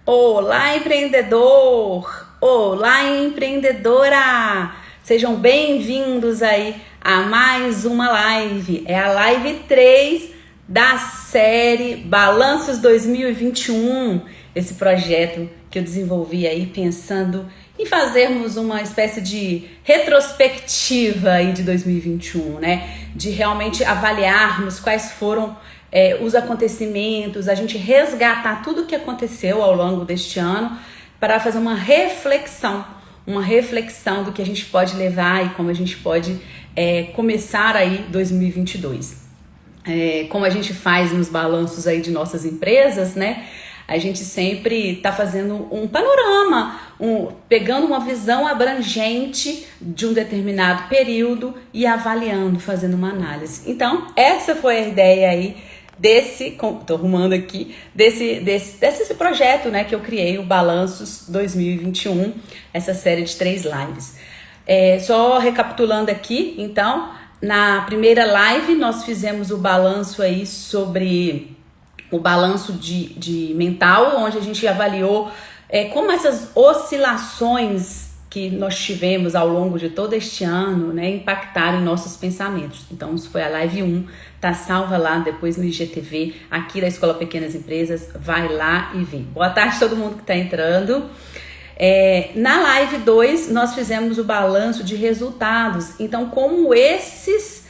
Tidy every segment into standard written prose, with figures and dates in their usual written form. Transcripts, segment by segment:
Olá, empreendedor! Olá, empreendedora! Sejam bem-vindos aí a mais uma live. É a live 3 da série Balanços 2021. Esse projeto que eu desenvolvi aí pensando em fazermos uma espécie de retrospectiva aí de 2021, né? De realmente avaliarmos quais foram os acontecimentos, a gente resgatar tudo o que aconteceu ao longo deste ano para fazer uma reflexão do que a gente pode levar e como a gente pode começar aí 2022. Como a gente faz nos balanços aí de nossas empresas, né? A gente sempre está fazendo um panorama, pegando uma visão abrangente de um determinado período e avaliando, fazendo uma análise. Então, essa foi a ideia aí tô arrumando aqui, desse projeto, né, que eu criei, o Balanços 2021, essa série de 3 lives. Só recapitulando aqui, então, na primeira live nós fizemos o balanço aí sobre o balanço de mental, onde a gente avaliou como essas oscilações que nós tivemos ao longo de todo este ano, né, impactaram em nossos pensamentos. Então, isso foi a live 1, tá salva lá depois no IGTV, aqui da Escola Pequenas Empresas, vai lá e vê. Boa tarde a todo mundo que tá entrando. Na live 2, nós fizemos o balanço de resultados. Então, como esses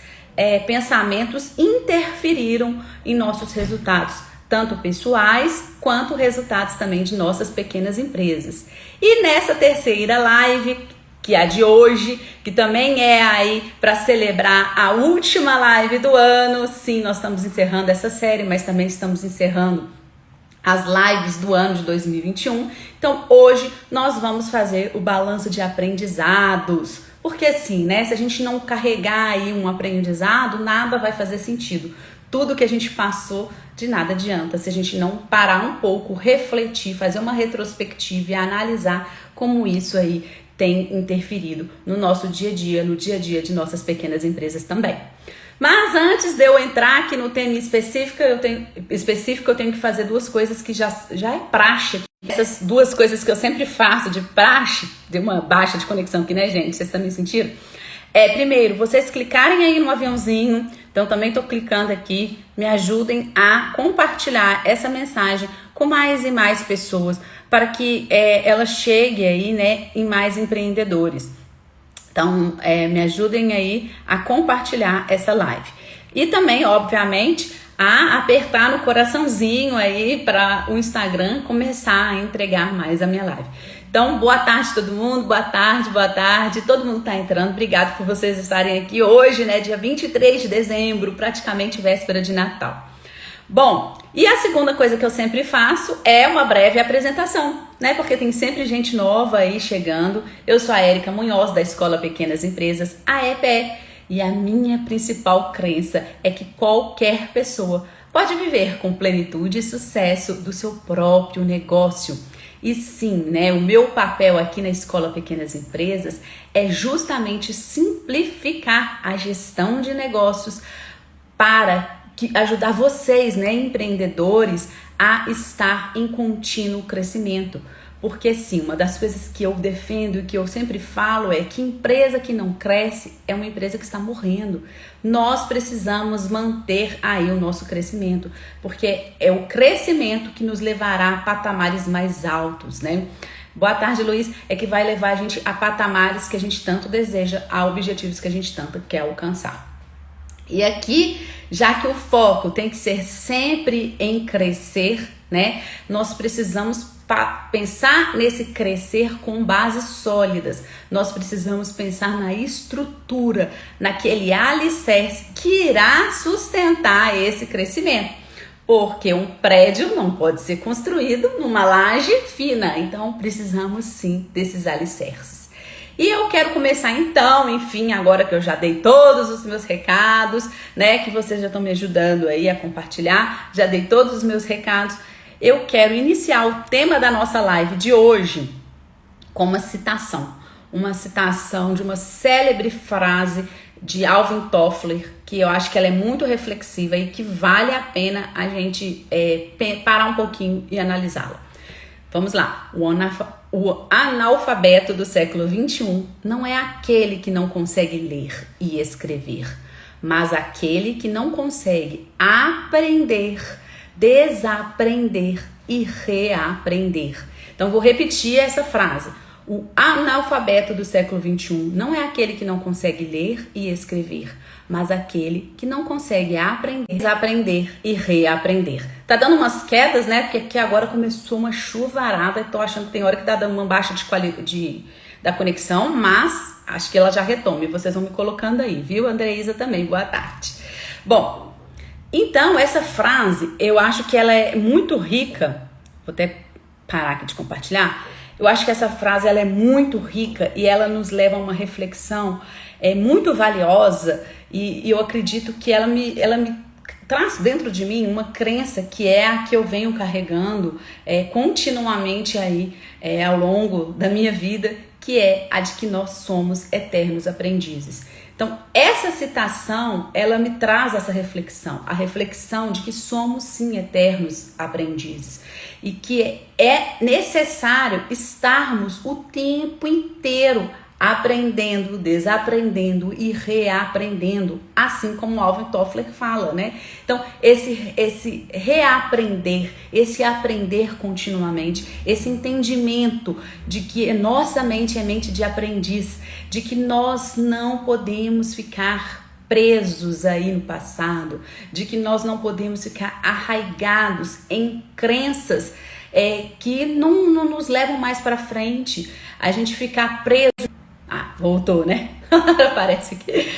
pensamentos interferiram em nossos resultados, tanto pessoais quanto resultados também de nossas pequenas empresas. E nessa terceira live, que é a de hoje, que também é aí para celebrar a última live do ano. Sim, nós estamos encerrando essa série, mas também estamos encerrando as lives do ano de 2021. Então, hoje nós vamos fazer o balanço de aprendizados. Porque assim, né? Se a gente não carregar aí um aprendizado, nada vai fazer sentido. Tudo que a gente passou, de nada adianta se a gente não parar um pouco, refletir, fazer uma retrospectiva e analisar como isso aí tem interferido no nosso dia a dia, no dia a dia de nossas pequenas empresas também. Mas antes de eu entrar aqui no tema específico, eu tenho que fazer 2 coisas que já é praxe. Essas 2 coisas que eu sempre faço de praxe, deu uma baixa de conexão aqui, né, gente? Vocês também sentiram? Primeiro, vocês clicarem aí no aviãozinho, então também tô clicando aqui, me ajudem a compartilhar essa mensagem com mais e mais pessoas, para que ela chegue aí, né, em mais empreendedores. Então, me ajudem aí a compartilhar essa live. E também, obviamente, a apertar no coraçãozinho aí para o Instagram começar a entregar mais a minha live. Então, boa tarde todo mundo, boa tarde, todo mundo tá entrando, obrigado por vocês estarem aqui hoje, né, dia 23 de dezembro, praticamente véspera de Natal. Bom, e a segunda coisa que eu sempre faço é uma breve apresentação, né, porque tem sempre gente nova aí chegando. Eu sou a Érica Munhoz, da Escola Pequenas Empresas, a EPE, e a minha principal crença é que qualquer pessoa pode viver com plenitude e sucesso do seu próprio negócio. E sim, né, o meu papel aqui na Escola Pequenas Empresas é justamente simplificar a gestão de negócios para ajudar vocês, né, empreendedores, a estar em contínuo crescimento. Porque sim, uma das coisas que eu defendo e que eu sempre falo é que empresa que não cresce é uma empresa que está morrendo. Nós precisamos manter aí o nosso crescimento, porque é o crescimento que nos levará a patamares mais altos, né? Boa tarde, Luiz, é que vai levar a gente a patamares que a gente tanto deseja, a objetivos que a gente tanto quer alcançar. E aqui, já que o foco tem que ser sempre em crescer, né? Nós precisamos pensar nesse crescer com bases sólidas. Nós precisamos pensar na estrutura, naquele alicerce que irá sustentar esse crescimento. Porque um prédio não pode ser construído numa laje fina. Então, precisamos sim desses alicerces. E eu quero começar então, enfim, agora que eu já dei todos os meus recados, né, que vocês já estão me ajudando aí a compartilhar, já dei todos os meus recados, eu quero iniciar o tema da nossa live de hoje com uma citação de uma célebre frase de Alvin Toffler, que eu acho que ela é muito reflexiva e que vale a pena a gente parar um pouquinho e analisá-la. Vamos lá. O analfabeto do século XXI não é aquele que não consegue ler e escrever, mas aquele que não consegue aprender, desaprender e reaprender. Então, vou repetir essa frase. O analfabeto do século XXI não é aquele que não consegue ler e escrever, mas aquele que não consegue aprender, desaprender e reaprender. Tá dando umas quedas, né? Porque aqui agora começou uma chuvarada e tô achando que tem hora que tá dando uma baixa de qualidade da conexão, mas acho que ela já retoma e vocês vão me colocando aí, viu? Andreísa também, boa tarde. Bom, então essa frase, eu acho que ela é muito rica, vou até parar aqui de compartilhar. Eu acho que essa frase ela é muito rica e ela nos leva a uma reflexão muito valiosa e eu acredito que ela me traz dentro de mim uma crença que é a que eu venho carregando continuamente aí ao longo da minha vida, que é a de que nós somos eternos aprendizes. Então, essa citação, ela me traz essa reflexão, a reflexão de que somos sim eternos aprendizes e que é necessário estarmos o tempo inteiro aprendendo, desaprendendo e reaprendendo, assim como Alvin Toffler fala, né? Então, esse reaprender, esse aprender continuamente, esse entendimento de que nossa mente é mente de aprendiz, de que nós não podemos ficar presos aí no passado, de que nós não podemos ficar arraigados em crenças que não nos levam mais para frente, a gente ficar preso. Voltou, né? Parece que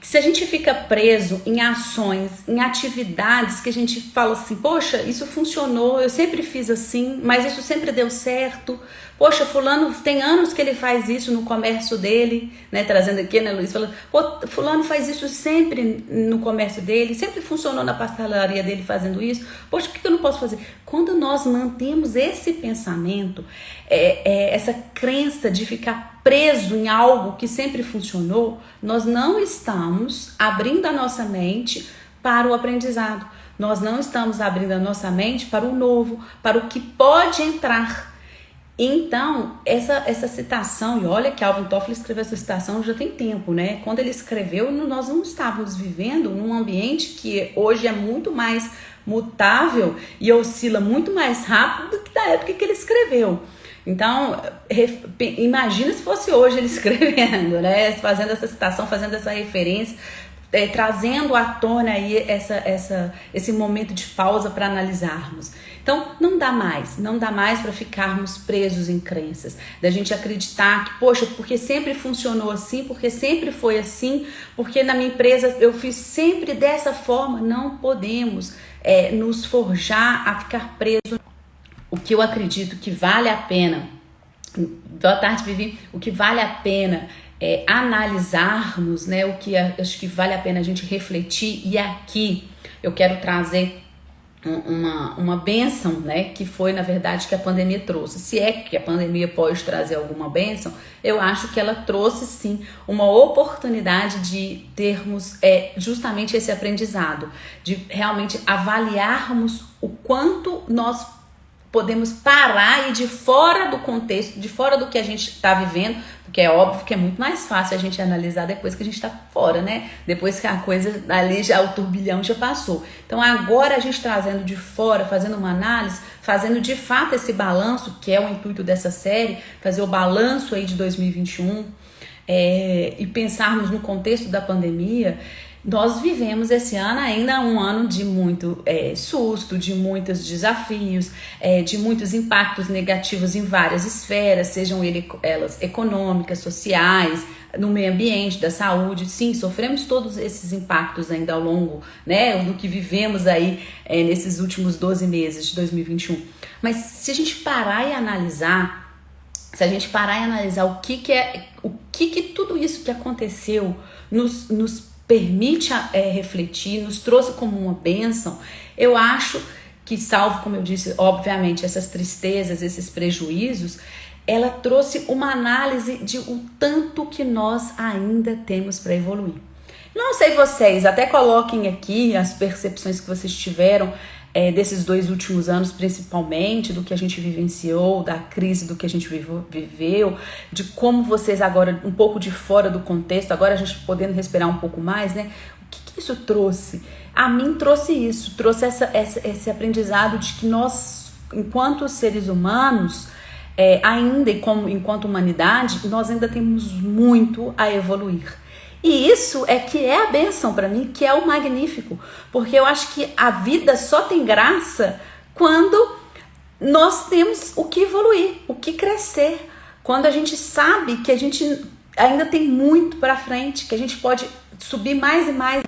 se a gente fica preso em ações, em atividades que a gente fala assim, poxa, isso funcionou, eu sempre fiz assim, mas isso sempre deu certo. Poxa, fulano tem anos que ele faz isso no comércio dele, né? Trazendo aqui, né, Luiz? Falando, pô, fulano faz isso sempre no comércio dele, sempre funcionou na pastelaria dele fazendo isso. Poxa, por que eu não posso fazer? Quando nós mantemos esse pensamento, essa crença de ficar preso em algo que sempre funcionou, nós não estamos abrindo a nossa mente para o aprendizado. Nós não estamos abrindo a nossa mente para o novo, para o que pode entrar. Então, essa citação, e olha que Alvin Toffler escreveu essa citação já tem tempo, né? Quando ele escreveu, nós não estávamos vivendo num ambiente que hoje é muito mais mutável e oscila muito mais rápido do que da época que ele escreveu. Então, imagina se fosse hoje ele escrevendo, né? Fazendo essa citação, fazendo essa referência, trazendo à tona aí esse momento de pausa para analisarmos. Então, não dá mais para ficarmos presos em crenças, da gente acreditar que, poxa, porque sempre funcionou assim, porque sempre foi assim, porque na minha empresa eu fiz sempre dessa forma. Não podemos nos forjar a ficar presos. O que eu acredito que vale a pena, boa tarde, Vivi, o que vale a pena analisarmos, né? O que acho que vale a pena a gente refletir, e aqui eu quero trazer uma bênção, né? Que foi, na verdade, que a pandemia trouxe. Se é que a pandemia pode trazer alguma bênção, eu acho que ela trouxe sim uma oportunidade de termos justamente esse aprendizado, de realmente avaliarmos o quanto nós podemos parar e de fora do contexto, de fora do que a gente está vivendo, porque é óbvio que é muito mais fácil a gente analisar depois que a gente está fora, né? Depois que a coisa ali já, o turbilhão já passou. Então agora a gente trazendo de fora, fazendo uma análise, fazendo de fato esse balanço, que é o intuito dessa série, fazer o balanço aí de 2021 e pensarmos no contexto da pandemia. Nós vivemos esse ano ainda um ano de muito susto, de muitos desafios, de muitos impactos negativos em várias esferas, sejam elas econômicas, sociais, no meio ambiente, da saúde. Sim, sofremos todos esses impactos ainda ao longo, né, do que vivemos aí nesses últimos 12 meses de 2021. Mas se a gente parar e analisar, o que tudo isso que aconteceu nos permite refletir, nos trouxe como uma bênção, eu acho que, salvo, como eu disse, obviamente, essas tristezas, esses prejuízos, ela trouxe uma análise de o tanto que nós ainda temos para evoluir. Não sei vocês, até coloquem aqui as percepções que vocês tiveram desses 2 últimos anos, principalmente, do que a gente vivenciou, da crise do que a gente viveu, de como vocês agora, um pouco de fora do contexto, agora a gente podendo respirar um pouco mais, né? O que isso trouxe? A mim trouxe isso, trouxe esse aprendizado de que nós, enquanto seres humanos, ainda enquanto humanidade, nós ainda temos muito a evoluir. E isso que é a bênção para mim, que é o magnífico, porque eu acho que a vida só tem graça quando nós temos o que evoluir, o que crescer, quando a gente sabe que a gente ainda tem muito para frente, que a gente pode subir mais e mais.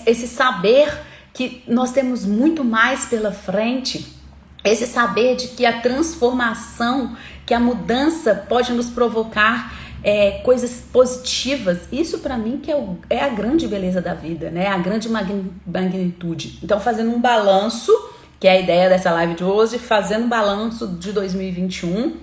Esse saber que nós temos muito mais pela frente, esse saber de que a transformação, que a mudança pode nos provocar coisas positivas, isso para mim que é a grande beleza da vida, né? A grande magnitude. Então, fazendo um balanço, que é a ideia dessa live de hoje, fazendo um balanço de 2021,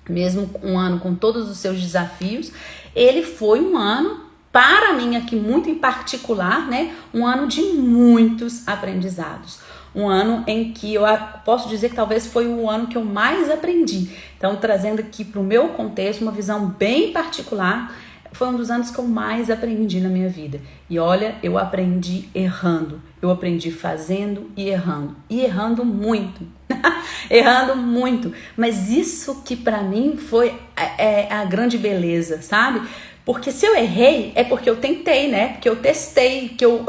mesmo um ano com todos os seus desafios, ele foi um ano, para mim aqui muito em particular, né? Um ano de muitos aprendizados. Um ano em que eu posso dizer que talvez foi o ano que eu mais aprendi. Então, trazendo aqui para o meu contexto uma visão bem particular, foi um dos anos que eu mais aprendi na minha vida. E olha, eu aprendi errando, eu aprendi fazendo e errando muito, errando muito. Mas isso que para mim foi a grande beleza, sabe? Porque se eu errei, é porque eu tentei, né? Porque eu testei, que eu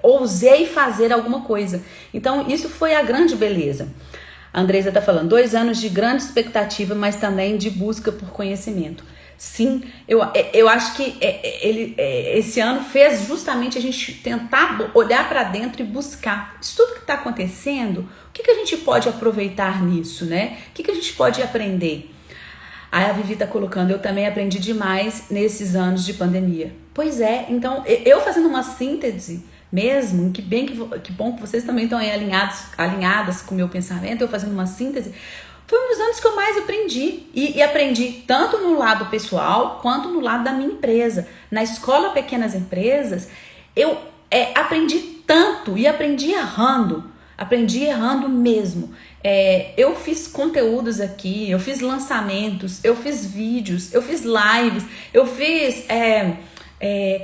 ousei fazer alguma coisa. Então, isso foi a grande beleza. A Andresa tá falando, 2 anos de grande expectativa, mas também de busca por conhecimento. Sim, eu acho que esse ano fez justamente a gente tentar olhar para dentro e buscar isso tudo que está acontecendo, o que a gente pode aproveitar nisso, né? O que a gente pode aprender? Aí a Vivi tá colocando, eu também aprendi demais nesses anos de pandemia. Pois é, então eu fazendo uma síntese mesmo, que bom que vocês também estão aí alinhadas com o meu pensamento, eu fazendo uma síntese, foi um dos anos que eu mais aprendi. E aprendi tanto no lado pessoal, quanto no lado da minha empresa. Na Escola Pequenas Empresas, eu aprendi tanto e aprendi errando mesmo. Eu fiz conteúdos aqui, eu fiz lançamentos, eu fiz vídeos, eu fiz lives, eu fiz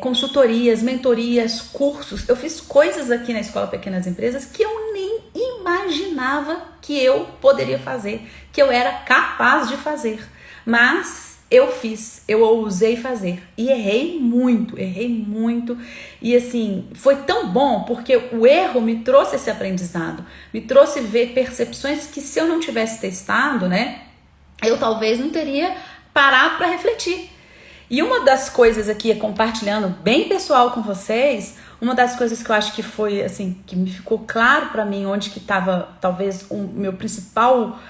consultorias, mentorias, cursos, eu fiz coisas aqui na Escola Pequenas Empresas que eu nem imaginava que eu poderia fazer, que eu era capaz de fazer, mas eu fiz, eu ousei fazer e errei muito, e assim, foi tão bom porque o erro me trouxe esse aprendizado, me trouxe ver percepções que se eu não tivesse testado, né, eu talvez não teria parado para refletir. E uma das coisas aqui, compartilhando bem pessoal com vocês, uma das coisas que eu acho que foi assim, que me ficou claro para mim, onde que estava talvez o meu principal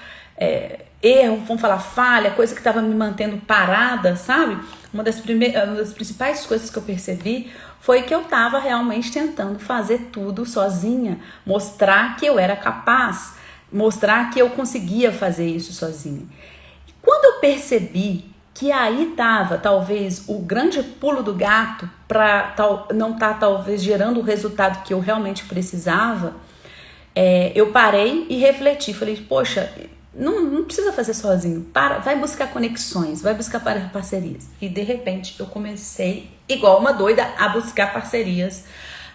erro, vamos falar falha, coisa que estava me mantendo parada, sabe? Uma das principais coisas que eu percebi foi que eu estava realmente tentando fazer tudo sozinha, mostrar que eu era capaz, mostrar que eu conseguia fazer isso sozinha. E quando eu percebi que aí estava talvez o grande pulo do gato para não estar talvez gerando o resultado que eu realmente precisava, eu parei e refleti, falei, poxa, não precisa fazer sozinho, vai buscar conexões, vai buscar parcerias. E de repente eu comecei, igual uma doida, a buscar parcerias,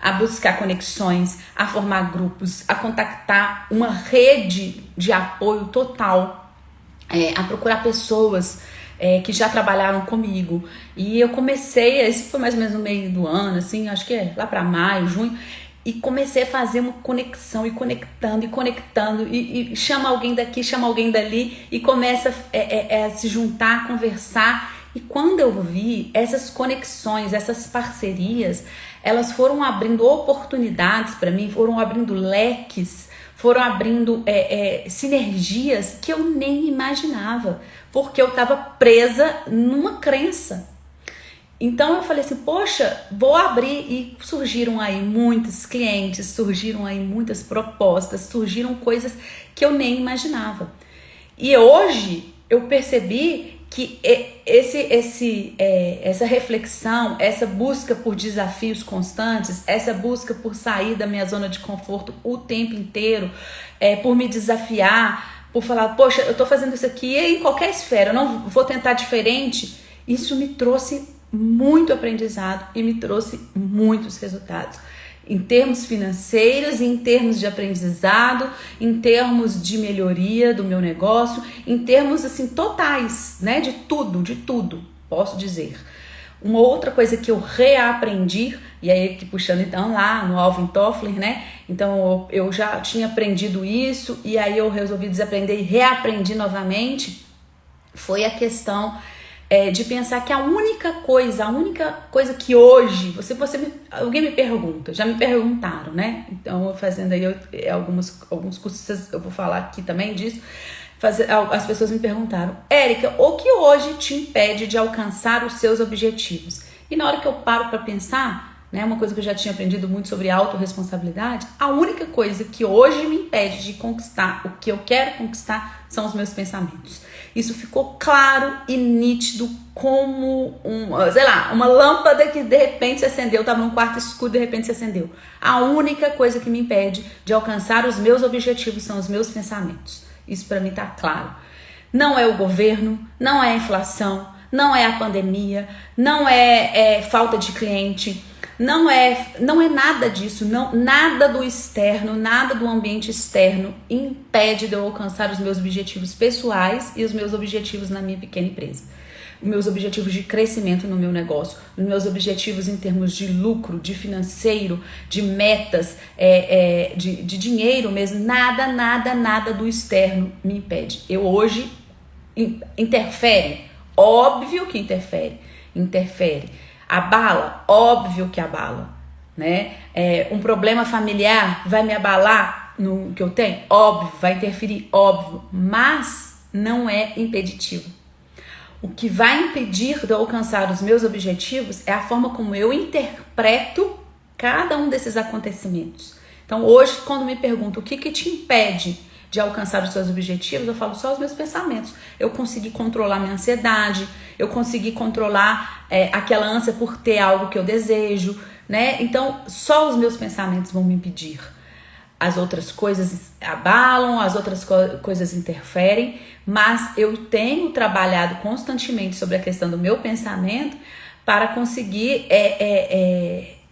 a buscar conexões, a formar grupos, a contactar uma rede de apoio total, a procurar pessoas que já trabalharam comigo. E eu comecei, esse foi mais ou menos no meio do ano, assim, acho que lá para maio, junho, e comecei a fazer uma conexão, e conectando, e chama alguém daqui, chama alguém dali, e começa a se juntar, a conversar. E quando eu vi essas conexões, essas parcerias, elas foram abrindo oportunidades para mim, foram abrindo leques, foram abrindo sinergias que eu nem imaginava, porque eu estava presa numa crença. Então eu falei assim, poxa, vou abrir, e surgiram aí muitos clientes, surgiram aí muitas propostas, surgiram coisas que eu nem imaginava. E hoje eu percebi que essa reflexão, essa busca por desafios constantes, essa busca por sair da minha zona de conforto o tempo inteiro, por me desafiar, por falar, poxa, eu tô fazendo isso aqui em qualquer esfera, eu não vou tentar diferente, isso me trouxe muito aprendizado e me trouxe muitos resultados. Em termos financeiros, em termos de aprendizado, em termos de melhoria do meu negócio, em termos assim totais, né, de tudo, posso dizer. Uma outra coisa que eu reaprendi, e aí que puxando então lá no Alvin Toffler, né, então eu já tinha aprendido isso e aí eu resolvi desaprender e reaprendi novamente, foi a questão de pensar que a única coisa que hoje, alguém me pergunta, já me perguntaram, né? Então, fazendo aí alguns cursos, eu vou falar aqui também disso, as pessoas me perguntaram, Érica, o que hoje te impede de alcançar os seus objetivos? E na hora que eu paro para pensar, né, uma coisa que eu já tinha aprendido muito sobre autorresponsabilidade, a única coisa que hoje me impede de conquistar o que eu quero conquistar são os meus pensamentos. Isso ficou claro e nítido como uma lâmpada que de repente se acendeu, estava num quarto escuro, de repente se acendeu. A única coisa que me impede de alcançar os meus objetivos são os meus pensamentos. Isso para mim está claro. Não é o governo, não é a inflação, não é a pandemia, não é falta de cliente, não é nada disso, nada do externo, nada do ambiente externo impede de eu alcançar os meus objetivos pessoais e os meus objetivos na minha pequena empresa. Os meus objetivos de crescimento no meu negócio, os meus objetivos em termos de lucro, de financeiro, de metas, de dinheiro mesmo, nada do externo me impede. Eu hoje interfere, óbvio que interfere. Abala? Óbvio que abala, né? Um problema familiar vai me abalar no que eu tenho? Óbvio, vai interferir, óbvio, mas não é impeditivo. O que vai impedir de eu alcançar os meus objetivos é a forma como eu interpreto cada um desses acontecimentos. Então, hoje, quando me perguntam o que te impede de alcançar os seus objetivos, eu falo só os meus pensamentos. Eu consegui controlar minha ansiedade, eu consegui controlar aquela ânsia por ter algo que eu desejo, né? Então, só os meus pensamentos vão me impedir. As outras coisas abalam, as outras coisas interferem, mas eu tenho trabalhado constantemente sobre a questão do meu pensamento para conseguir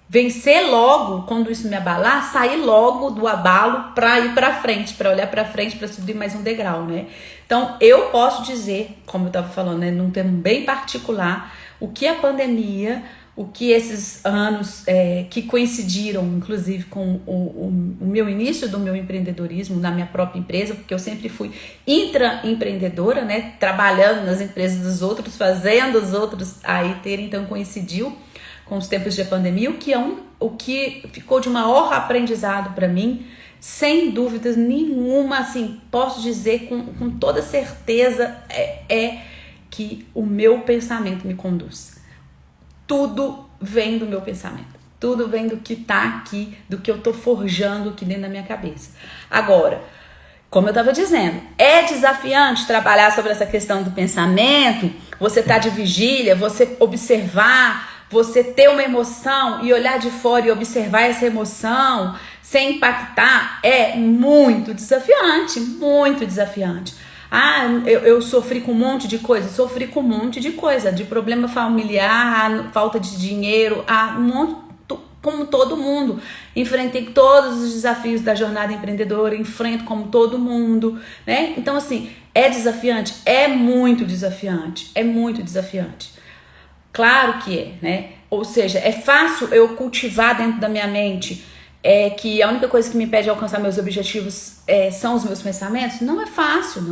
vencer logo quando isso me abalar, sair logo do abalo para ir para frente, para olhar para frente, para subir mais um degrau, né? Então, eu posso dizer, como eu estava falando, né, num termo bem particular, o que a pandemia, o que esses anos que coincidiram, inclusive, com o meu início do meu empreendedorismo na minha própria empresa, porque eu sempre fui intraempreendedora, né, trabalhando nas empresas dos outros, fazendo os outros aí terem, então coincidiu com os tempos de pandemia, o que ficou de maior aprendizado para mim, sem dúvidas nenhuma, assim, posso dizer com toda certeza, que o meu pensamento me conduz. Tudo vem do meu pensamento, tudo vem do que tá aqui, do que eu tô forjando aqui dentro da minha cabeça. Agora, como eu estava dizendo, é desafiante trabalhar sobre essa questão do pensamento, você tá de vigília, você observar, você ter uma emoção e olhar de fora e observar essa emoção sem impactar é muito desafiante, muito desafiante. Eu sofri com um monte de coisa, de problema familiar, falta de dinheiro, um monte, como todo mundo. Enfrentei todos os desafios da jornada empreendedora, enfrento como todo mundo, né? Então, assim, é desafiante? É muito desafiante, Claro que é, né? Ou seja, é fácil eu cultivar dentro da minha mente que a única coisa que me impede de alcançar meus objetivos são os meus pensamentos? Não é fácil,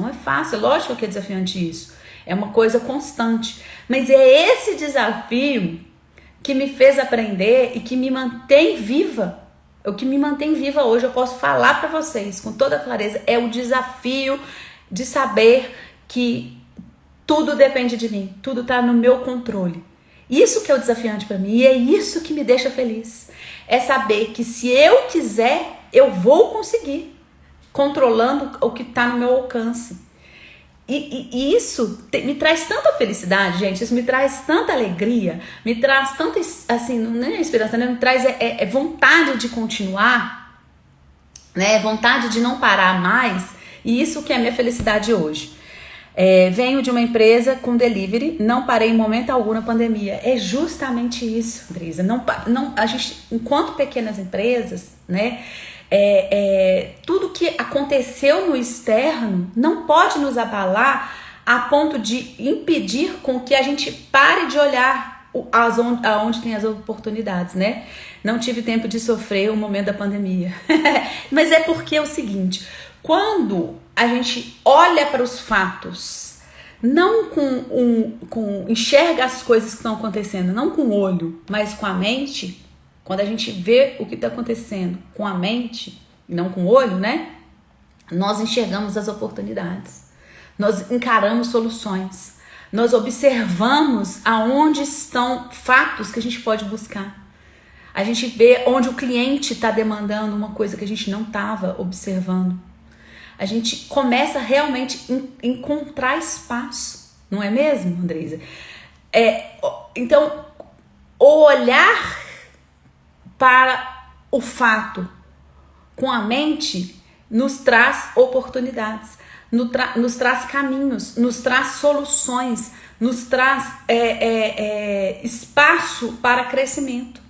é lógico que é desafiante isso. É uma coisa constante. Mas é esse desafio que me fez aprender e que me mantém viva. O que me mantém viva hoje, eu posso falar para vocês com toda clareza, é o desafio de saber que tudo depende de mim, tudo está no meu controle. Isso que é o desafiante para mim e é isso que me deixa feliz. É saber que se eu quiser, eu vou conseguir, controlando o que está no meu alcance. E isso me traz tanta felicidade, gente. Isso me traz tanta alegria, me traz tanta, assim, não é inspiração, né? Me traz vontade de continuar, né? Vontade de não parar mais. E isso que é a minha felicidade hoje. Venho de uma empresa com delivery, não parei em momento algum na pandemia. É justamente isso, Andresa. A gente, enquanto pequenas empresas, né? Tudo que aconteceu no externo não pode nos abalar a ponto de impedir com que a gente pare de olhar aonde tem as oportunidades, né? Não tive tempo de sofrer o momento da pandemia. Mas é porque é o seguinte, quando a gente olha para os fatos, não enxerga as coisas que estão acontecendo, não com o olho, mas com a mente. Quando a gente vê o que está acontecendo com a mente, e não com o olho, né? Nós enxergamos as oportunidades. Nós encaramos soluções. Nós observamos aonde estão fatos que a gente pode buscar. A gente vê onde o cliente está demandando uma coisa que a gente não estava observando. A gente começa realmente a encontrar espaço. Não é mesmo, Andresa? Então, o olhar para o fato com a mente nos traz oportunidades, nos traz caminhos, nos traz soluções, nos traz espaço para crescimento.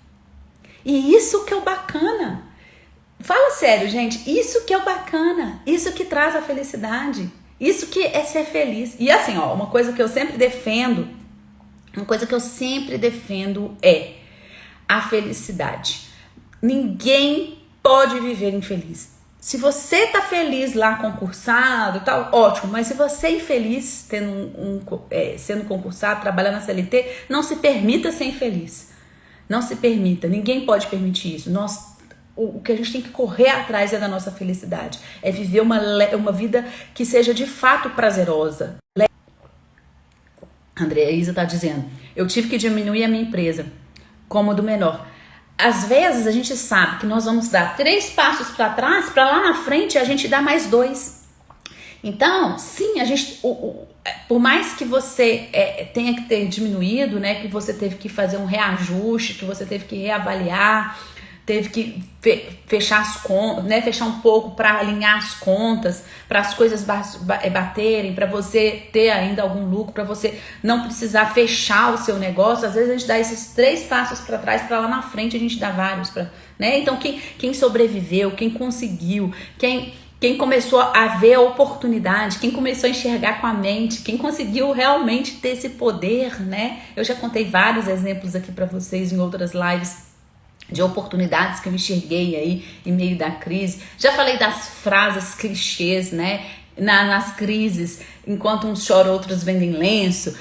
E isso que é o bacana. Fala sério, gente, isso que é o bacana, isso que traz a felicidade, isso que é ser feliz. E assim, ó, uma coisa que eu sempre defendo é a felicidade. Ninguém pode viver infeliz. Se você tá feliz lá concursado, tal, ótimo. Mas se você é infeliz sendo concursado, trabalhando na CLT, não se permita ser infeliz. Não se permita. Ninguém pode permitir isso. O que a gente tem que correr atrás é da nossa felicidade. É viver uma vida que seja de fato prazerosa. Andréa Isa tá dizendo, eu tive que diminuir a minha empresa. Cômodo menor. Às vezes a gente sabe que nós vamos dar 3 passos para trás, para lá na frente a gente dar mais 2. Então, sim, a gente, por mais que você tenha que ter diminuído, né, que você teve que fazer um reajuste, que você teve que reavaliar, teve que fechar as contas, né, fechar um pouco para alinhar as contas, para as coisas baterem, para você ter ainda algum lucro, para você não precisar fechar o seu negócio. Às vezes a gente dá esses 3 passos para trás, para lá na frente a gente dá vários, né? Então quem sobreviveu, quem conseguiu, quem começou a ver a oportunidade, quem começou a enxergar com a mente, quem conseguiu realmente ter esse poder, né? Eu já contei vários exemplos aqui para vocês em outras lives de oportunidades que eu enxerguei aí em meio da crise. Já falei das frases clichês, né? Nas crises, enquanto uns choram, outros vendem lenço.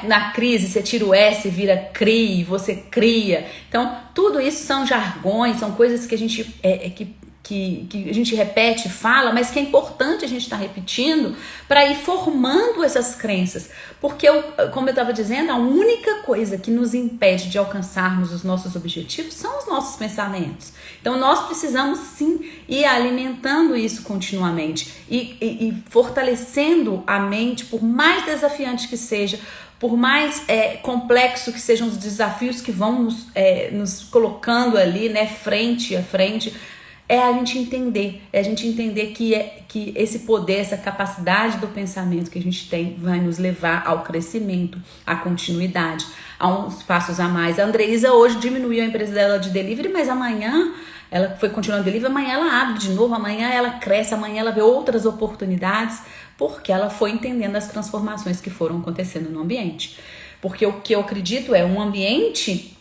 Na crise, você tira o S e vira CRI, você cria. Então, tudo isso são jargões, são coisas que a gente que a gente repete, fala, mas que é importante a gente estar repetindo para ir formando essas crenças. Porque, como eu estava dizendo, a única coisa que nos impede de alcançarmos os nossos objetivos são os nossos pensamentos. Então, nós precisamos sim ir alimentando isso continuamente e fortalecendo a mente, por mais desafiante que seja, por mais complexo que sejam os desafios que vão nos colocando ali, né, frente a frente. A gente entender que esse poder, essa capacidade do pensamento que a gente tem vai nos levar ao crescimento, à continuidade, a uns passos a mais. A Andreisa hoje diminuiu a empresa dela de delivery, mas amanhã ela foi continuando delivery, amanhã ela abre de novo, amanhã ela cresce, amanhã ela vê outras oportunidades, porque ela foi entendendo as transformações que foram acontecendo no ambiente. Porque o que eu acredito é um ambiente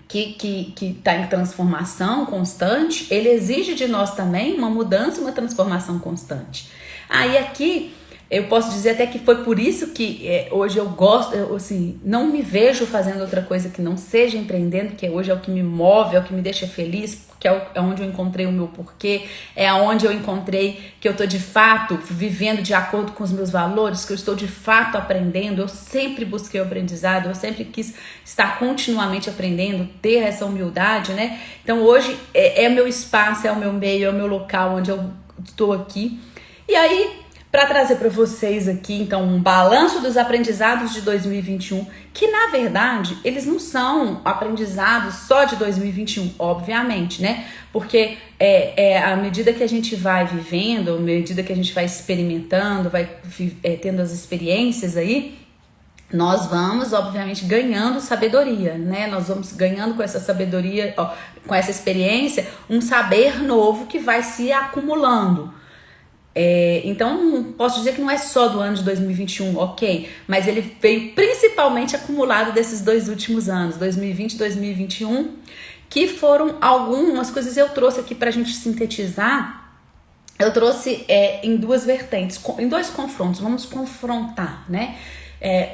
que está em transformação constante, ele exige de nós também uma mudança, uma transformação constante. Aí aqui eu posso dizer até que foi por isso que hoje eu gosto, assim, não me vejo fazendo outra coisa que não seja empreendendo, que hoje é o que me move, é o que me deixa feliz, porque é onde eu encontrei o meu porquê, é onde eu encontrei que eu estou de fato vivendo de acordo com os meus valores, que eu estou de fato aprendendo. Eu sempre busquei o aprendizado, eu sempre quis estar continuamente aprendendo, ter essa humildade, né? Então hoje é meu espaço, é o meu meio, é o meu local onde eu estou aqui. E aí para trazer para vocês aqui, então, um balanço dos aprendizados de 2021, que na verdade, eles não são aprendizados só de 2021, obviamente, né? Porque à medida que a gente vai vivendo, à medida que a gente vai experimentando, vai tendo as experiências aí, nós vamos, obviamente, ganhando sabedoria, né? Nós vamos ganhando com essa sabedoria, com essa experiência, um saber novo que vai se acumulando. Então, posso dizer que não é só do ano de 2021, ok? Mas ele veio principalmente acumulado desses 2 últimos anos, 2020 e 2021, que foram algumas coisas eu trouxe aqui pra gente sintetizar. Eu trouxe em 2 vertentes, em 2 confrontos, vamos confrontar, né?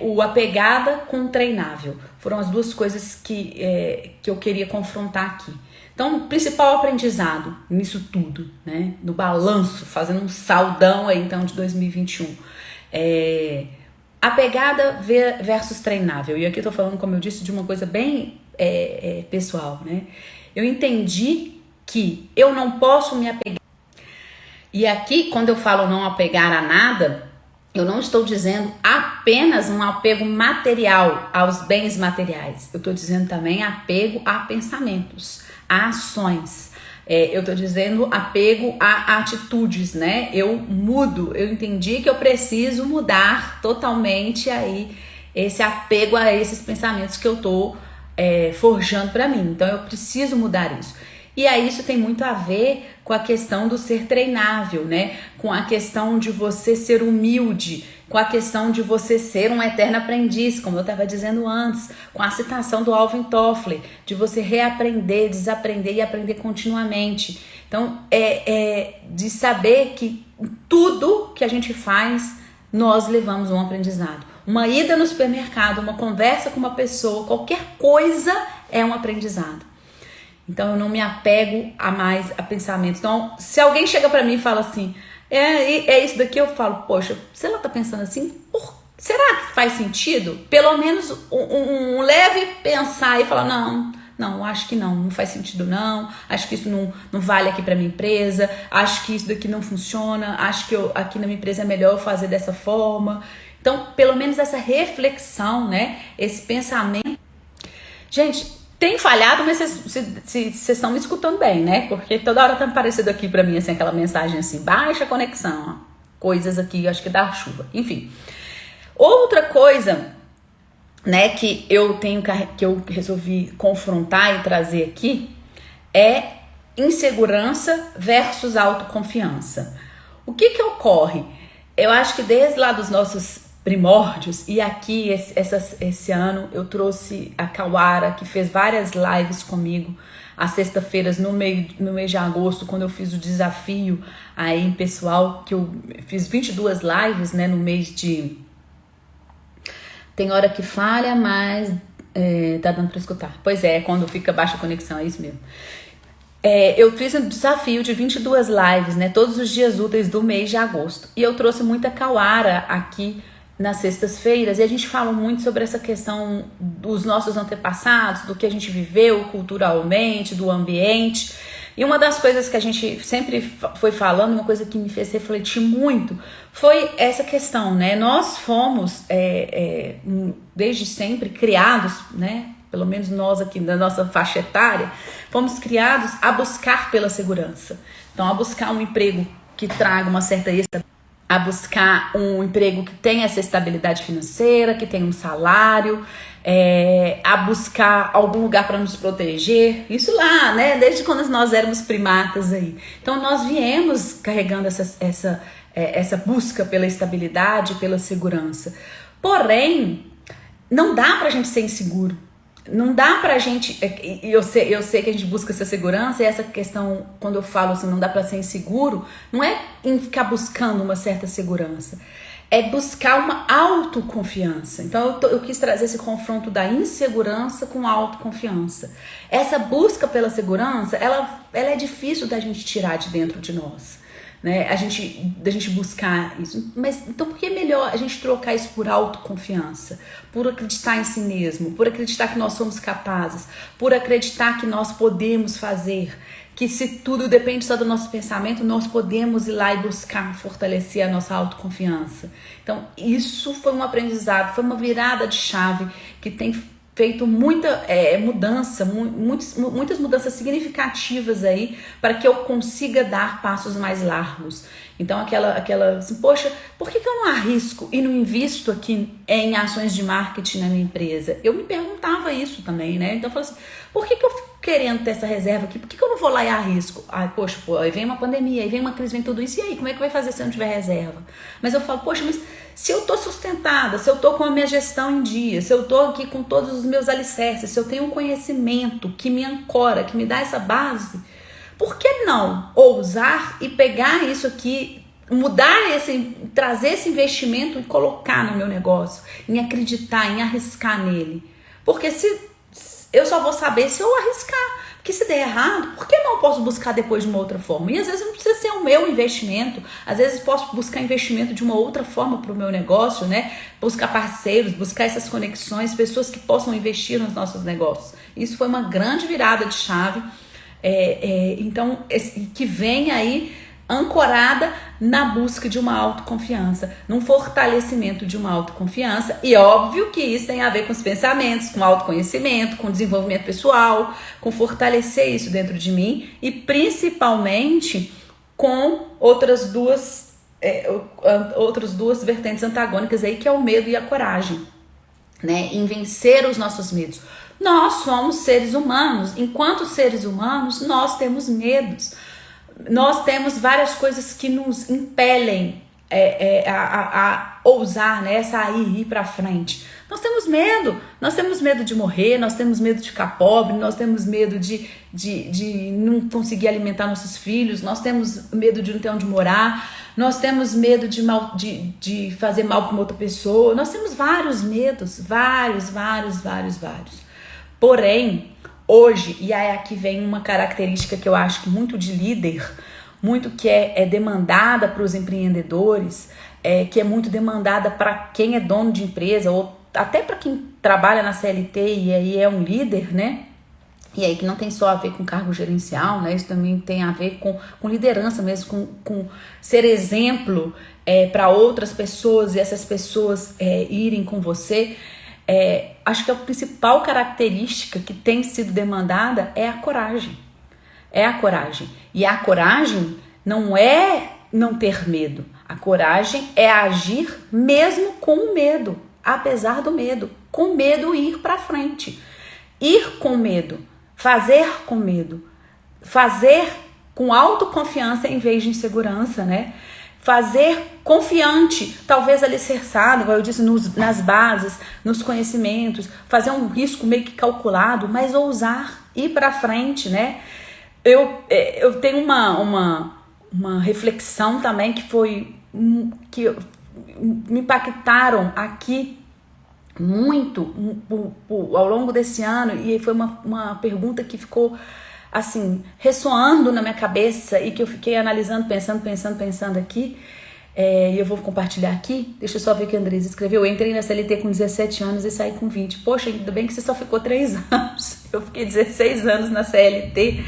O apegada com o treinável. Foram as 2 coisas que eu queria confrontar aqui. Então, o principal aprendizado nisso tudo, né? No balanço, fazendo um saldão aí, então, de 2021. Apegada versus treinável. E aqui eu tô falando, como eu disse, de uma coisa bem pessoal, né? Eu entendi que eu não posso me apegar. E aqui, quando eu falo não apegar a nada, eu não estou dizendo apenas um apego material aos bens materiais. Eu estou dizendo também apego a pensamentos, a ações. Eu estou dizendo apego a atitudes, né? Eu mudo, eu entendi que eu preciso mudar totalmente aí esse apego a esses pensamentos que eu estou forjando para mim. Então eu preciso mudar isso. E aí isso tem muito a ver com a questão do ser treinável, né? Com a questão de você ser humilde, com a questão de você ser um eterno aprendiz, como eu estava dizendo antes, com a citação do Alvin Toffler, de você reaprender, desaprender e aprender continuamente. Então, de saber que tudo que a gente faz, nós levamos um aprendizado. Uma ida no supermercado, uma conversa com uma pessoa, qualquer coisa é um aprendizado. Então eu não me apego a pensamentos. Então, se alguém chega pra mim e fala assim, isso daqui, eu falo, poxa, se ela tá pensando assim, será que faz sentido? Pelo menos um leve pensar e falar, não, acho que não faz sentido não, acho que isso não vale aqui pra minha empresa, acho que isso daqui não funciona, acho que aqui na minha empresa é melhor eu fazer dessa forma. Então, pelo menos essa reflexão, né, esse pensamento. Gente, tem falhado, mas vocês estão me escutando bem, né? Porque toda hora tá aparecendo aqui pra mim, assim, aquela mensagem assim, baixa conexão, ó. Coisas aqui, acho que dá chuva. Enfim. Outra coisa, né, que eu resolvi confrontar e trazer aqui é insegurança versus autoconfiança. O que ocorre? Eu acho que desde lá dos nossos primórdios, e aqui esse ano eu trouxe a Kawara, que fez várias lives comigo às sextas-feiras no mês de agosto, quando eu fiz o desafio aí pessoal, que eu fiz 22 lives, né, no mês de... Tem hora que falha, mas tá dando pra escutar. Pois quando fica baixa conexão, é isso mesmo. Eu fiz um desafio de 22 lives, né, todos os dias úteis do mês de agosto, e eu trouxe muita Kawara aqui nas sextas-feiras, e a gente fala muito sobre essa questão dos nossos antepassados, do que a gente viveu culturalmente, do ambiente. E uma das coisas que a gente sempre foi falando, uma coisa que me fez refletir muito, foi essa questão, né? Nós fomos, desde sempre, criados, né? Pelo menos nós aqui da nossa faixa etária, fomos criados a buscar pela segurança. Então, a buscar um emprego que traga uma certa estabilidade, a buscar um emprego que tenha essa estabilidade financeira, que tenha um salário, a buscar algum lugar para nos proteger. Isso lá, né? Desde quando nós éramos primatas aí. Então nós viemos carregando essa busca pela estabilidade, pela segurança. Porém, não dá pra gente ser inseguro. Não dá pra gente... Eu sei que a gente busca essa segurança, e essa questão, quando eu falo assim, não dá pra ser inseguro, não é em ficar buscando uma certa segurança. É buscar uma autoconfiança. Então eu quis trazer esse confronto da insegurança com a autoconfiança. Essa busca pela segurança, ela é difícil da gente tirar de dentro de nós. né? Da gente buscar isso. Mas então por que é melhor a gente trocar isso por autoconfiança? Por acreditar em si mesmo, por acreditar que nós somos capazes, por acreditar que nós podemos fazer, que se tudo depende só do nosso pensamento, nós podemos ir lá e buscar fortalecer a nossa autoconfiança. Então isso foi um aprendizado, foi uma virada de chave que tem feito muita mudança, muitas mudanças significativas aí para que eu consiga dar passos mais largos. Então aquela assim, poxa, por que eu não arrisco e não invisto aqui em ações de marketing na minha empresa? Eu me perguntava isso também, né? Então eu falei assim, por que eu fico querendo ter essa reserva aqui? Por que eu não vou lá e arrisco? Poxa, aí vem uma pandemia, aí vem uma crise, vem tudo isso, e aí, como é que vai fazer se eu não tiver reserva? Mas eu falo, poxa, mas se eu tô sustentada, se eu tô com a minha gestão em dia, se eu tô aqui com todos os meus alicerces, se eu tenho um conhecimento que me ancora, que me dá essa base, por que não ousar e pegar isso aqui, trazer esse investimento e colocar no meu negócio, em acreditar, em arriscar nele? Porque eu só vou saber se eu arriscar. Porque se der errado, por que não posso buscar depois de uma outra forma? E às vezes não precisa ser o meu investimento. Às vezes posso buscar investimento de uma outra forma para o meu negócio, né? Buscar parceiros, buscar essas conexões, pessoas que possam investir nos nossos negócios. Isso foi uma grande virada de chave. Então, que vem aí ancorada na busca de uma autoconfiança, num fortalecimento de uma autoconfiança, e óbvio que isso tem a ver com os pensamentos, com autoconhecimento, com desenvolvimento pessoal, com fortalecer isso dentro de mim e principalmente com outras duas vertentes antagônicas aí, que é o medo e a coragem, né? Em vencer os nossos medos. Nós somos seres humanos, enquanto seres humanos nós temos medos. Nós temos várias coisas que nos impelem a ousar, né? Sair, ir pra frente. Nós temos medo de morrer, nós temos medo de ficar pobre, nós temos medo de não conseguir alimentar nossos filhos, nós temos medo de não ter onde morar, nós temos medo de fazer mal para uma outra pessoa, nós temos vários medos, vários. Porém, hoje, e aí aqui vem uma característica que eu acho que muito de líder, muito que é demandada para os empreendedores, que é muito demandada para quem é dono de empresa, ou até para quem trabalha na CLT e aí é um líder, né? E aí que não tem só a ver com cargo gerencial, né? Isso também tem a ver com liderança mesmo, com ser exemplo para outras pessoas e essas pessoas irem com você. Acho que a principal característica que tem sido demandada é a coragem. É a coragem. E a coragem não é não ter medo. A coragem é agir mesmo com o medo, apesar do medo. Com medo, ir para frente. Ir com medo. Fazer com medo. Fazer com autoconfiança em vez de insegurança, né? Fazer confiante, talvez alicerçado, como eu disse, nas bases, nos conhecimentos, fazer um risco meio que calculado, mas ousar, ir para frente, né? Eu tenho uma reflexão também que me impactaram aqui muito ao longo desse ano, e foi uma pergunta que ficou assim, ressoando na minha cabeça e que eu fiquei analisando, pensando aqui, e eu vou compartilhar aqui. Deixa eu só ver o que a Andresa escreveu. Eu entrei na CLT com 17 anos e saí com 20. Poxa, ainda bem que você só ficou 3 anos. Eu fiquei 16 anos na CLT.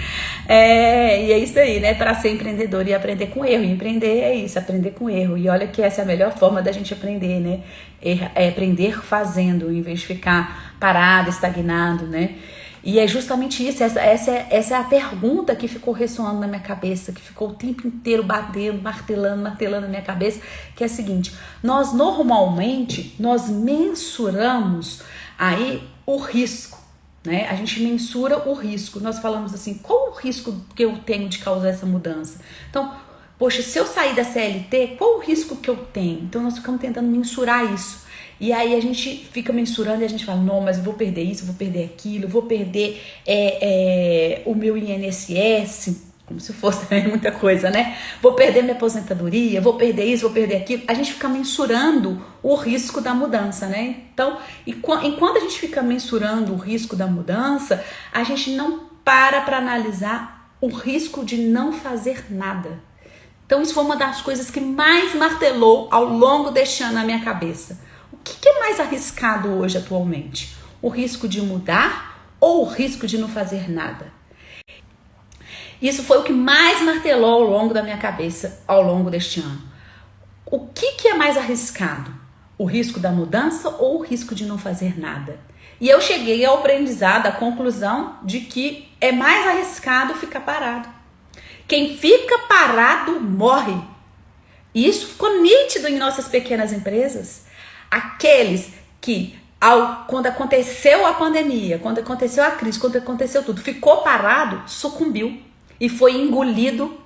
E é isso aí, né? Para ser empreendedor e aprender com erro. E empreender é isso, aprender com erro. E olha que essa é a melhor forma da gente aprender, né? É aprender fazendo, em vez de ficar parado, estagnado, né? E é justamente isso, essa é a pergunta que ficou ressoando na minha cabeça, que ficou o tempo inteiro batendo, martelando na minha cabeça, que é a seguinte: nós normalmente, mensuramos aí o risco, né? A gente mensura o risco, nós falamos assim, qual o risco que eu tenho de causar essa mudança? Então, poxa, se eu sair da CLT, qual o risco que eu tenho? Então nós ficamos tentando mensurar isso. E aí a gente fica mensurando e a gente fala, não, mas eu vou perder isso, eu vou perder aquilo, eu vou perder o meu INSS, como se fosse muita coisa, né? Vou perder minha aposentadoria, vou perder isso, vou perder aquilo. A gente fica mensurando o risco da mudança, né? Então, enquanto a gente fica mensurando o risco da mudança, a gente não para analisar o risco de não fazer nada. Então isso foi uma das coisas que mais martelou ao longo deste ano na minha cabeça. O que é mais arriscado hoje atualmente? O risco de mudar ou o risco de não fazer nada? Isso foi o que mais martelou ao longo da minha cabeça ao longo deste ano. O que é mais arriscado? O risco da mudança ou o risco de não fazer nada? E eu cheguei ao aprendizado, à conclusão de que é mais arriscado ficar parado. Quem fica parado morre. E isso ficou nítido em nossas pequenas empresas. Aqueles que, quando aconteceu a pandemia, quando aconteceu a crise, quando aconteceu tudo, ficou parado, sucumbiu e foi engolido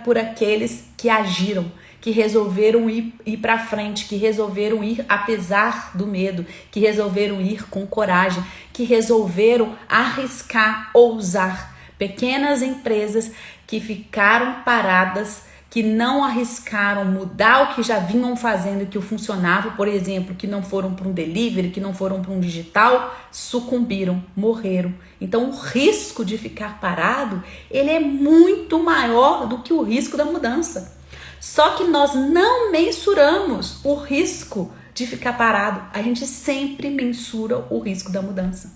por aqueles que agiram, que resolveram ir para frente, que resolveram ir apesar do medo, que resolveram ir com coragem, que resolveram arriscar, ousar. Pequenas empresas que ficaram paradas, que não arriscaram mudar o que já vinham fazendo, que funcionava, por exemplo, que não foram para um delivery, que não foram para um digital, sucumbiram, morreram. Então o risco de ficar parado, ele é muito maior do que o risco da mudança. Só que nós não mensuramos o risco de ficar parado. A gente sempre mensura o risco da mudança.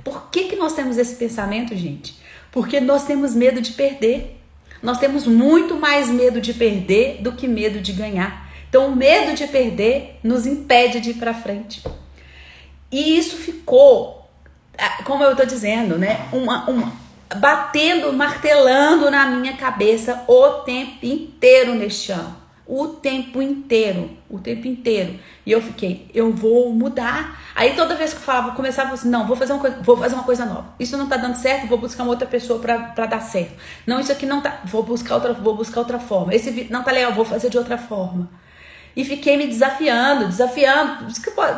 Por que nós temos esse pensamento, gente? Porque nós temos medo de perder. Nós temos muito mais medo de perder do que medo de ganhar. Então, o medo de perder nos impede de ir para frente. E isso ficou, como eu estou dizendo, né? Batendo, martelando na minha cabeça o tempo inteiro neste ano. O tempo inteiro. E eu fiquei, eu vou mudar. Aí toda vez que eu falava, começava assim, não, vou fazer uma coisa nova. Isso não tá dando certo, vou buscar uma outra pessoa pra dar certo. Não, isso aqui não tá, vou buscar outra forma. Esse não tá legal, vou fazer de outra forma. E fiquei me desafiando.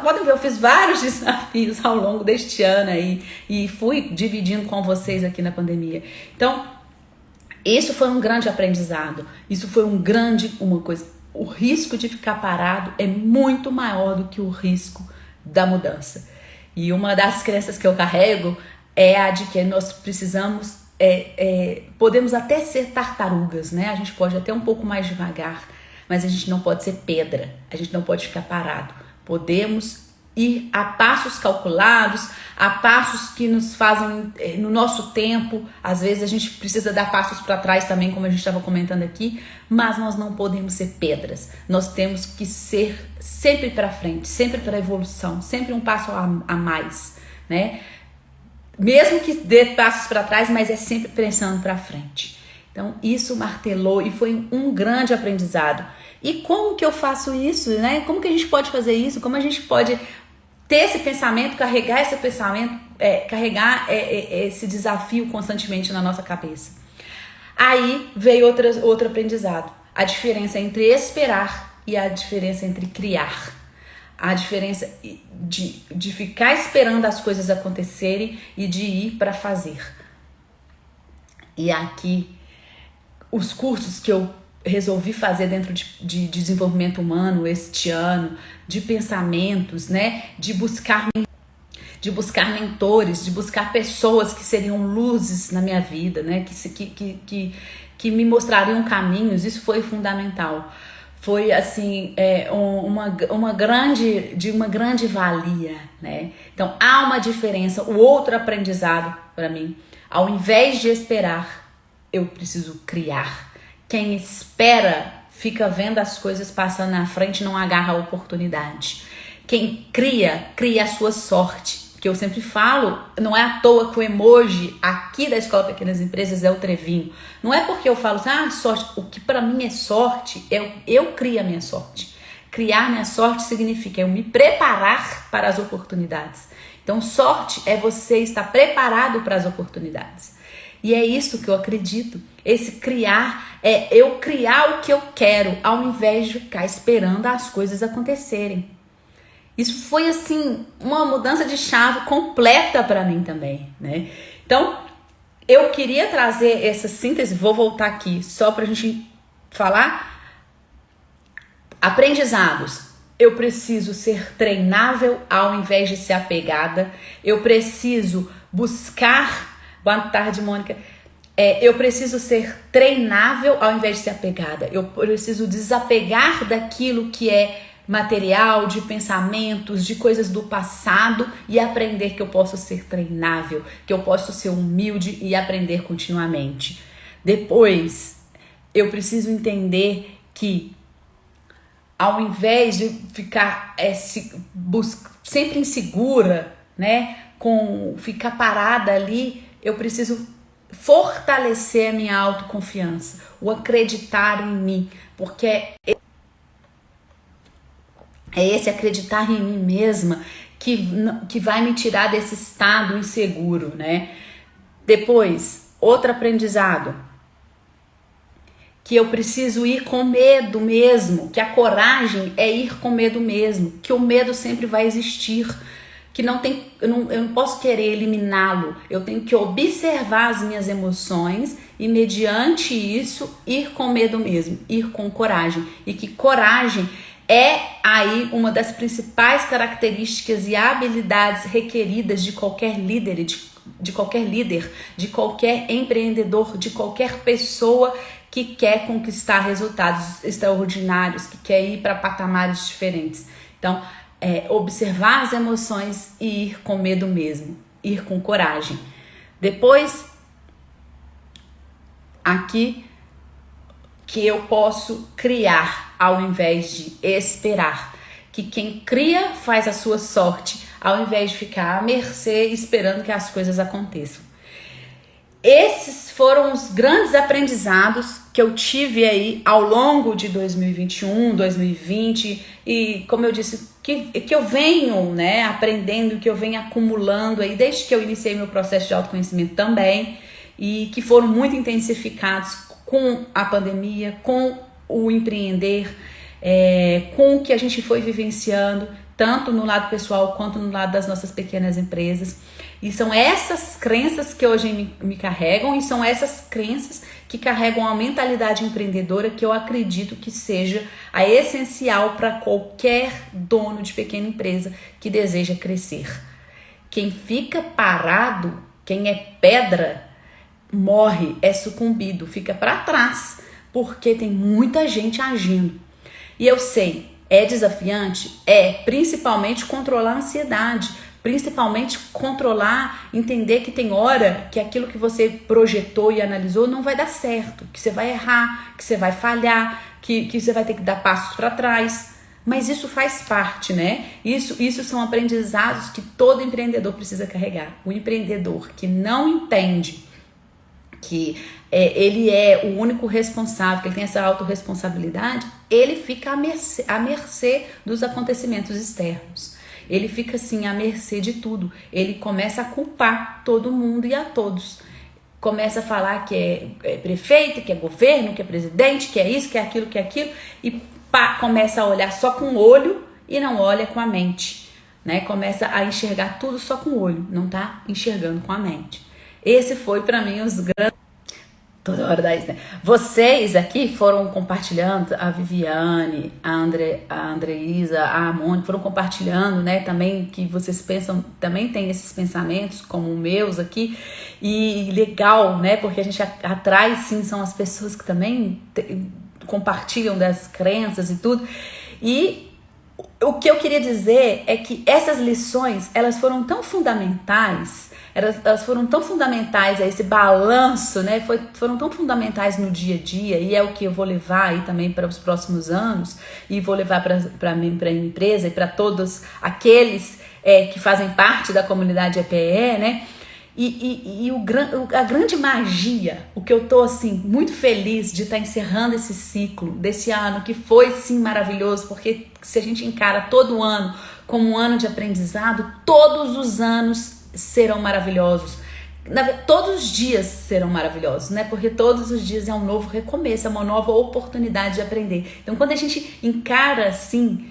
Podem ver, eu fiz vários desafios ao longo deste ano aí. E fui dividindo com vocês aqui na pandemia. Então, isso foi um grande aprendizado. Isso foi uma coisa. O risco de ficar parado é muito maior do que o risco da mudança. E uma das crenças que eu carrego é a de que nós precisamos, podemos até ser tartarugas, né? A gente pode até um pouco mais devagar, mas a gente não pode ser pedra. A gente não pode ficar parado. Podemos ir a passos calculados, a passos que nos fazem no nosso tempo. Às vezes a gente precisa dar passos para trás também, como a gente estava comentando aqui, mas nós não podemos ser pedras. Nós temos que ser sempre para frente, sempre para evolução, sempre um passo a mais, né? Mesmo que dê passos para trás, mas é sempre pensando para frente. Então isso martelou e foi um grande aprendizado. E como que eu faço isso, né? Como que a gente pode fazer isso? Como a gente pode ter esse pensamento, carregar esse pensamento, carregar esse desafio constantemente na nossa cabeça? Aí veio outro aprendizado. A diferença entre esperar e a diferença entre criar. A diferença de ficar esperando as coisas acontecerem e de ir para fazer. E aqui, os cursos que eu resolvi fazer dentro de desenvolvimento humano este ano, de pensamentos, né? De buscar mentores, de buscar pessoas que seriam luzes na minha vida, né? Que me mostrariam caminhos. Isso foi fundamental. Foi assim, uma grande valia, né? Então há uma diferença. O outro aprendizado para mim, ao invés de esperar, eu preciso criar. Quem espera fica vendo as coisas passando na frente e não agarra a oportunidade. Quem cria a sua sorte. Que eu sempre falo, não é à toa que o emoji aqui da Escola Pequenas Empresas é o trevinho. Não é porque eu falo assim, sorte. O que para mim é sorte, eu crio a minha sorte. Criar minha sorte significa eu me preparar para as oportunidades. Então sorte é você estar preparado para as oportunidades. E é isso que eu acredito. Esse criar é eu criar o que eu quero, ao invés de ficar esperando as coisas acontecerem. Isso foi assim uma mudança de chave completa para mim também, né? Então, eu queria trazer essa síntese, vou voltar aqui só para a gente falar. Aprendizados. Eu preciso ser treinável ao invés de ser apegada. Eu preciso buscar. Boa tarde, Mônica. Eu preciso ser treinável ao invés de ser apegada. Eu preciso desapegar daquilo que é material, de pensamentos, de coisas do passado e aprender que eu posso ser treinável, que eu posso ser humilde e aprender continuamente. Depois, eu preciso entender que ao invés de ficar sempre insegura, né, ficar parada ali, eu preciso fortalecer a minha autoconfiança, o acreditar em mim, porque é esse acreditar em mim mesma que vai me tirar desse estado inseguro, né? Depois, outro aprendizado, que eu preciso ir com medo mesmo, que a coragem é ir com medo mesmo, que o medo sempre vai existir, que eu não posso querer eliminá-lo, eu tenho que observar as minhas emoções e mediante isso ir com medo mesmo, ir com coragem, e que coragem é aí uma das principais características e habilidades requeridas de qualquer líder, de qualquer empreendedor, de qualquer pessoa que quer conquistar resultados extraordinários, que quer ir para patamares diferentes. Então, observar as emoções e ir com medo mesmo, ir com coragem. Depois, aqui, que eu posso criar ao invés de esperar. Que quem cria faz a sua sorte, ao invés de ficar à mercê esperando que as coisas aconteçam. Esses foram os grandes aprendizados que eu tive aí ao longo de 2021, 2020 e, como eu disse, que eu venho, né, aprendendo, que eu venho acumulando aí desde que eu iniciei meu processo de autoconhecimento também, e que foram muito intensificados com a pandemia, com o empreender, com o que a gente foi vivenciando, tanto no lado pessoal quanto no lado das nossas pequenas empresas. E são essas crenças que hoje me carregam, e são essas crenças que carregam a mentalidade empreendedora, que eu acredito que seja a essencial para qualquer dono de pequena empresa que deseja crescer. Quem fica parado, quem é pedra, morre, é sucumbido, fica para trás, porque tem muita gente agindo. E eu sei, é desafiante? Principalmente controlar a ansiedade, principalmente controlar, entender que tem hora que aquilo que você projetou e analisou não vai dar certo, que você vai errar, que você vai falhar, que você vai ter que dar passos para trás. Mas isso faz parte, né? Isso são aprendizados que todo empreendedor precisa carregar. O empreendedor que não entende que ele é o único responsável, que ele tem essa autorresponsabilidade, ele fica à mercê dos acontecimentos externos. Ele fica assim à mercê de tudo. Ele começa a culpar todo mundo e a todos. Começa a falar que é prefeito, que é governo, que é presidente, que é isso, que é aquilo, e começa a olhar só com o olho e não olha com a mente, né? Começa a enxergar tudo só com o olho, não tá enxergando com a mente. Esse foi para mim os grandes... Toda hora dá isso, né? Vocês aqui foram compartilhando, a Viviane, a Andreisa, a Mônica, foram compartilhando, né? Também que vocês pensam, também tem esses pensamentos como os meus aqui. E legal, né? Porque a gente atrai, sim, são as pessoas que também compartilham das crenças e tudo. E o que eu queria dizer é que essas lições, elas foram tão fundamentais, elas foram tão fundamentais a esse balanço, né? Foram tão fundamentais no dia a dia, e é o que eu vou levar aí também para os próximos anos, e vou levar para a minha empresa e para todos aqueles que fazem parte da comunidade EPE, né? E a grande magia, o que eu tô assim muito feliz de estar encerrando esse ciclo desse ano, que foi sim maravilhoso, porque se a gente encara todo ano como um ano de aprendizado, todos os anos serão maravilhosos. Todos os dias serão maravilhosos, né? Porque todos os dias é um novo recomeço, é uma nova oportunidade de aprender. Então, quando a gente encara assim,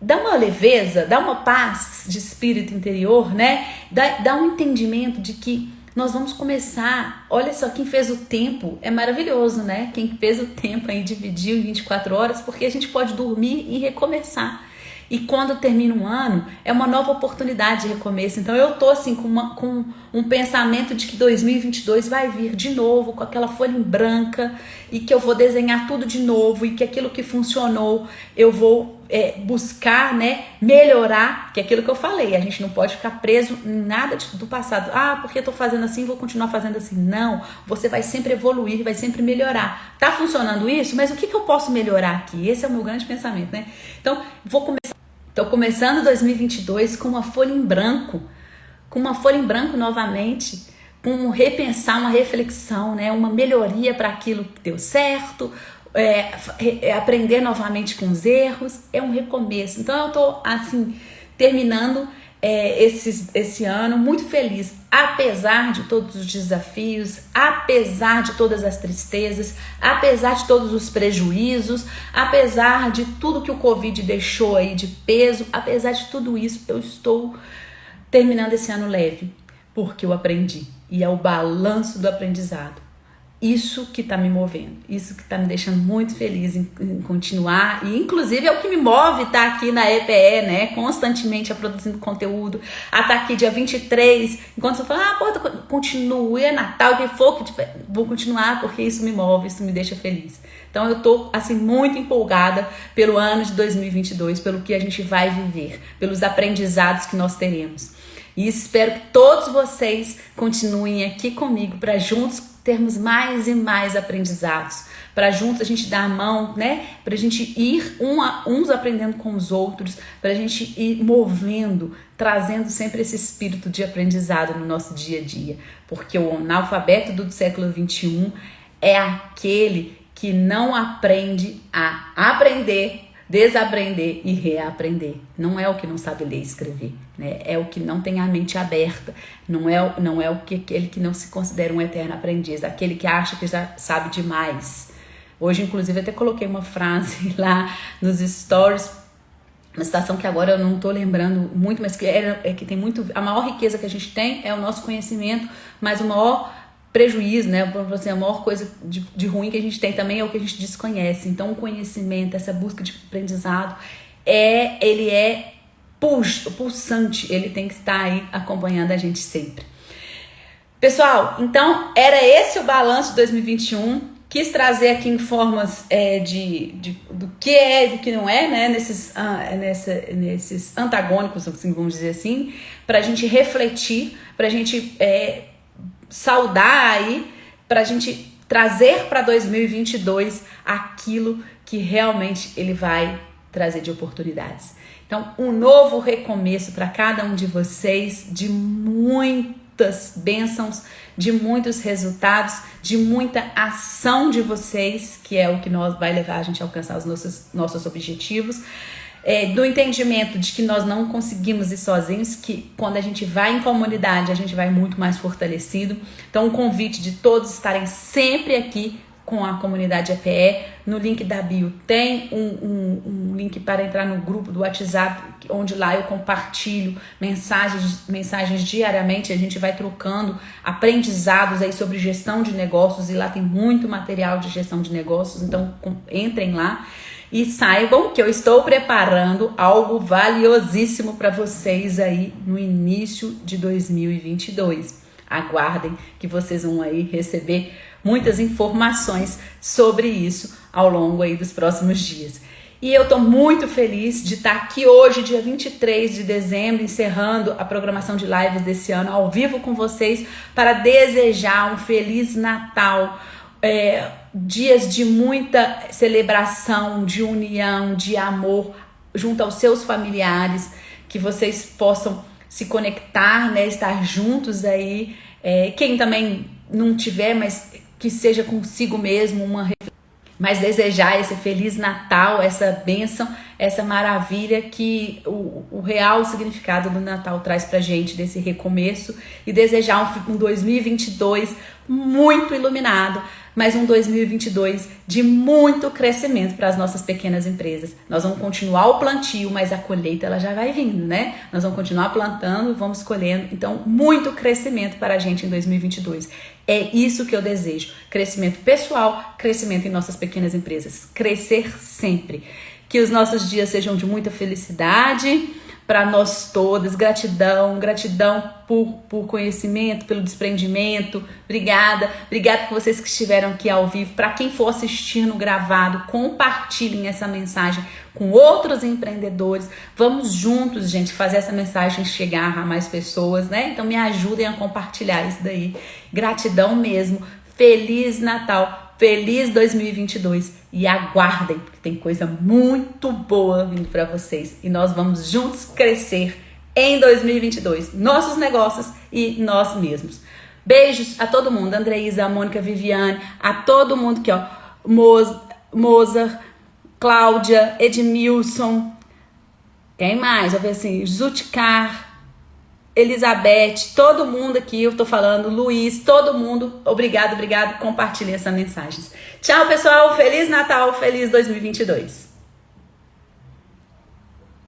dá uma leveza, dá uma paz de espírito interior, né? Dá um entendimento de que nós vamos começar. Olha só, quem fez o tempo é maravilhoso, né? Quem fez o tempo aí dividiu em 24 horas, porque a gente pode dormir e recomeçar. E quando termina um ano, é uma nova oportunidade de recomeço. Então eu tô assim com um pensamento de que 2022 vai vir de novo, com aquela folha em branca, e que eu vou desenhar tudo de novo, e que aquilo que funcionou eu vou buscar, né, melhorar, que é aquilo que eu falei. A gente não pode ficar preso em nada do passado. Ah, porque eu tô fazendo assim, vou continuar fazendo assim. Não, você vai sempre evoluir, vai sempre melhorar. Tá funcionando isso? Mas o que eu posso melhorar aqui? Esse é o meu grande pensamento, né? Então, tô começando 2022 com uma folha em branco, novamente, com um repensar, uma reflexão, né? Uma melhoria para aquilo que deu certo, aprender novamente com os erros, é um recomeço. Então eu tô assim terminando esse ano muito feliz, apesar de todos os desafios, apesar de todas as tristezas, apesar de todos os prejuízos, apesar de tudo que o Covid deixou aí de peso, apesar de tudo isso, eu estou terminando esse ano leve, porque eu aprendi, e é o balanço do aprendizado. Isso que tá me movendo, isso que tá me deixando muito feliz em continuar, e inclusive é o que me move estar aqui na EPE, né, constantemente produzindo conteúdo, a estar aqui dia 23, enquanto você fala, continue, é Natal, que for, vou continuar, porque isso me move, isso me deixa feliz. Então eu tô assim muito empolgada pelo ano de 2022, pelo que a gente vai viver, pelos aprendizados que nós teremos. E espero que todos vocês continuem aqui comigo para juntos termos mais e mais aprendizados, para juntos a gente dar a mão, né? Para a gente ir uns aprendendo com os outros, para a gente ir movendo, trazendo sempre esse espírito de aprendizado no nosso dia a dia, porque o analfabeto do século XXI é aquele que não aprende a aprender, desaprender e reaprender. Não é o que não sabe ler e escrever, né? É o que não tem a mente aberta, não é aquele que não se considera um eterno aprendiz, aquele que acha que já sabe demais. Hoje, inclusive, até coloquei uma frase lá nos stories, uma citação que agora eu não estou lembrando muito, mas que que tem muito. A maior riqueza que a gente tem é o nosso conhecimento, mas o maior prejuízo, né? A maior coisa de ruim que a gente tem também é o que a gente desconhece. Então o conhecimento, essa busca de aprendizado, ele é pulsante, ele tem que estar aí acompanhando a gente sempre. Pessoal, então era esse o balanço de 2021. Quis trazer aqui em formas do que é e do que não é, né? Nesses antagônicos, assim, vamos dizer assim, para a gente refletir, para a gente saudar aí, para a gente trazer para 2022 aquilo que realmente ele vai trazer de oportunidades. Então, um novo recomeço para cada um de vocês, de muitas bênçãos, de muitos resultados, de muita ação de vocês, que é o que vai levar a gente a alcançar os nossos objetivos. Do entendimento de que nós não conseguimos ir sozinhos, que quando a gente vai em comunidade, a gente vai muito mais fortalecido. Então, o convite de todos estarem sempre aqui com a comunidade EPE. No link da bio tem um link para entrar no grupo do WhatsApp, onde lá eu compartilho mensagens diariamente. A gente vai trocando aprendizados aí sobre gestão de negócios, e lá tem muito material de gestão de negócios, então entrem lá. E saibam que eu estou preparando algo valiosíssimo para vocês aí no início de 2022. Aguardem que vocês vão aí receber muitas informações sobre isso ao longo aí dos próximos dias. E eu estou muito feliz de estar aqui hoje, dia 23 de dezembro, encerrando a programação de lives desse ano ao vivo com vocês, para desejar um Feliz Natal, dias de muita celebração, de união, de amor junto aos seus familiares, que vocês possam se conectar, né, estar juntos aí, quem também não tiver, mas que seja consigo mesmo, mas desejar esse Feliz Natal, essa bênção, essa maravilha que o real significado do Natal traz pra gente, desse recomeço, e desejar um 2022 muito iluminado, mas um 2022 de muito crescimento para as nossas pequenas empresas. Nós vamos continuar o plantio, mas a colheita ela já vai vindo, né? Nós vamos continuar plantando, vamos colhendo. Então, muito crescimento para a gente em 2022. É isso que eu desejo. Crescimento pessoal, crescimento em nossas pequenas empresas. Crescer sempre. que os nossos dias sejam de muita felicidade para nós todas. Gratidão por conhecimento, pelo desprendimento. Obrigada por vocês que estiveram aqui ao vivo. Para quem for assistir no gravado, compartilhem essa mensagem com outros empreendedores. Vamos juntos, gente, fazer essa mensagem chegar a mais pessoas, né? Então me ajudem a compartilhar isso daí. Gratidão mesmo. Feliz Natal. Feliz 2022 e aguardem, porque tem coisa muito boa vindo para vocês e nós vamos juntos crescer em 2022, nossos negócios e nós mesmos. Beijos a todo mundo, Andreísa, a Mônica, Viviane, a todo mundo aqui, ó, Mozart, Cláudia, Edmilson, quem mais? Vou ver assim, Zutcar, Elizabeth, todo mundo aqui, eu tô falando, Luiz, todo mundo, obrigado, compartilhem essa mensagem. Tchau, pessoal, Feliz Natal, feliz 2022.